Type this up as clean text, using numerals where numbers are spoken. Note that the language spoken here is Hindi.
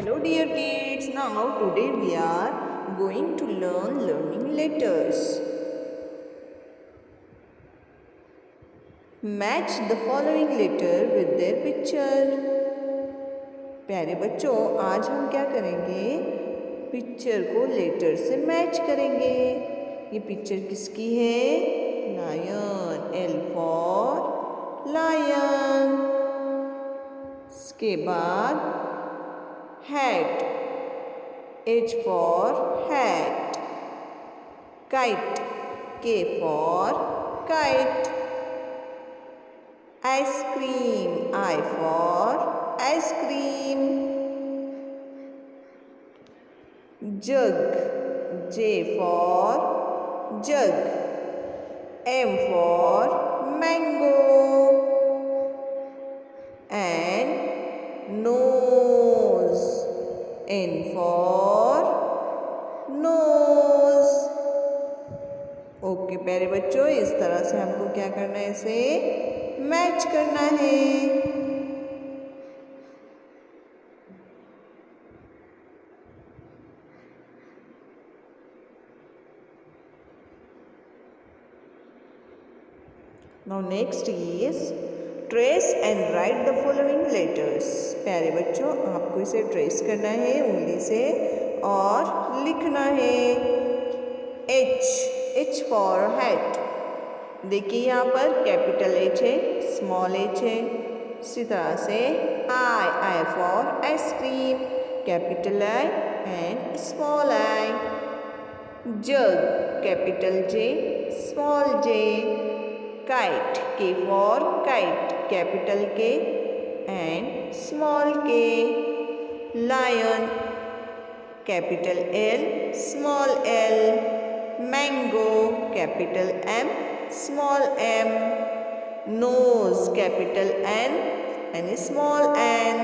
Hello dear kids, now today we are going to learning letters. Match the following letter with their picture. प्यारे बच्चों, आज हम क्या करेंगे? पिक्चर को लेटर से मैच करेंगे। ये पिक्चर किसकी है? Lion, L for lion. इसके बाद hat, H for hat. Kite, K for kite. Ice cream, I for ice cream. Jug, J for jug. M for mango. And nose, N for nose. Okay प्यारे बच्चों, इस तरह से हमको क्या करना है? इसे मैच करना है। Now next is trace and right the following letters. प्यारे बच्चों, आपको इसे ट्रेस करना है उंगली से और लिखना है। H for hat. देखिए यहाँ पर कैपिटल H है, स्मॉल h है। इसी तरह से I for ice cream, capital I and small I। Jug, capital J, small j। Kite, K for kite, capital K and small k। Lion, capital L, small l। Mango, capital M, small m। Nose, capital N and small n।